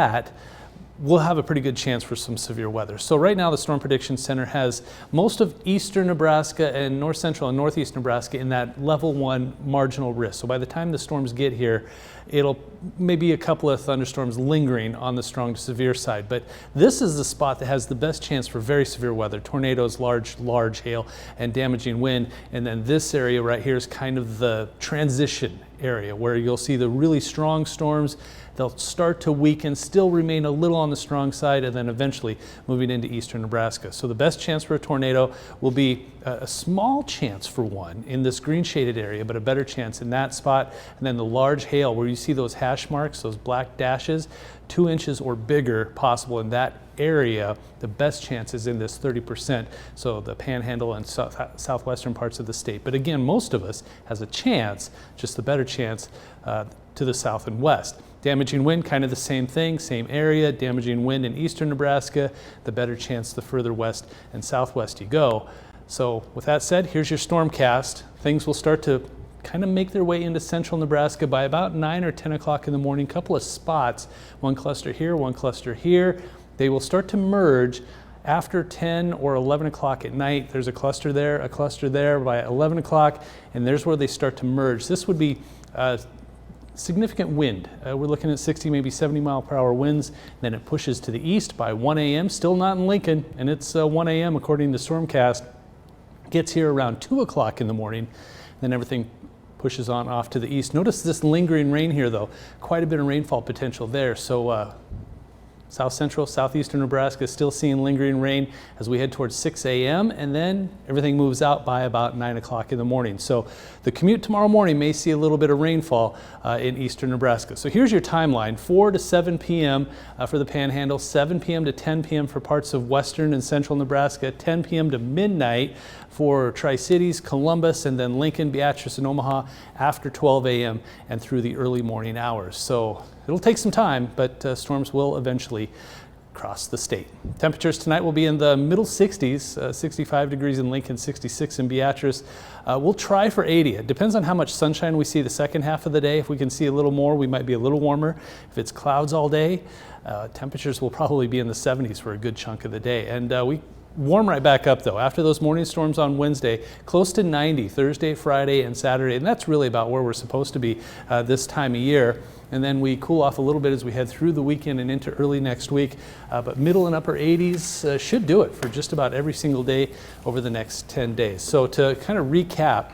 that, we'll have a pretty good chance for some severe weather. So right now the Storm Prediction Center has most of eastern Nebraska and north central and northeast Nebraska in that level 1 marginal risk. So by the time the storms get here, it'll maybe a couple of thunderstorms lingering on the strong to severe side. But this is the spot that has the best chance for very severe weather, tornadoes, large hail, and damaging wind. And then this area right here is kind of the transition area where you'll see the really strong storms. They'll start to weaken, still remain a little on the strong side, and then eventually moving into eastern Nebraska. So the best chance for a tornado will be a small chance for one in this green shaded area, but a better chance in that spot. And then the large hail where you see those hash marks, those black dashes, 2 inches or bigger possible in that area. The best chance is in this 30%, so the panhandle and southwestern parts of the state. But again, most of us has a chance, just the better chance to the south and west. Damaging wind, kind of the same thing, same area. Damaging wind in eastern Nebraska, the better chance the further west and southwest you go. So with that said, here's your Stormcast. Things will start to kind of make their way into central Nebraska by about 9 or 10 o'clock in the morning. Couple of spots, one cluster here, one cluster here. They will start to merge after 10 or 11 o'clock at night. There's a cluster there by 11 o'clock, and there's where they start to merge. This would be significant wind. We're looking at 60, maybe 70 mile per hour winds. Then it pushes to the east by 1 a.m. Still not in Lincoln, and it's 1 a.m. according to Stormcast. Gets here around 2 o'clock in the morning. Then everything pushes on off to the east. Notice this lingering rain here, though. Quite a bit of rainfall potential there. So south central, southeastern Nebraska still seeing lingering rain as we head towards 6 a.m. and then everything moves out by about 9 o'clock in the morning. So the commute tomorrow morning may see a little bit of rainfall in eastern Nebraska. So here's your timeline: 4 to 7 p.m. For the Panhandle, 7 p.m. to 10 p.m. for parts of western and central Nebraska, 10 p.m. to midnight for Tri-Cities, Columbus, and then Lincoln, Beatrice, and Omaha after 12 a.m. and through the early morning hours. So it'll take some time, but storms will eventually cross the state. Temperatures tonight will be in the middle 60s, 65 degrees in Lincoln, 66 in Beatrice. We'll try for 80. It depends on how much sunshine we see the second half of the day. If we can see a little more, we might be a little warmer. If it's clouds all day, temperatures will probably be in the 70s for a good chunk of the day. And we warm right back up though after those morning storms on Wednesday, close to 90 Thursday, Friday, and Saturday, and that's really about where we're supposed to be this time of year. And then we cool off a little bit as we head through the weekend and into early next week, but middle and upper 80s should do it for just about every single day over the next 10 days. So to kind of recap,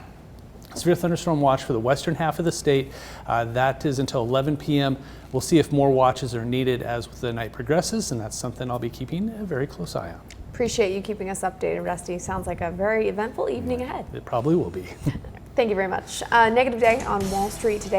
severe thunderstorm watch for the western half of the state. That is until 11 p.m. We'll see if more watches are needed as the night progresses, and that's something I'll be keeping a very close eye on. Appreciate you keeping us updated, Rusty. Sounds like a very eventful evening ahead. It probably will be. Thank you very much. Negative day on Wall Street today.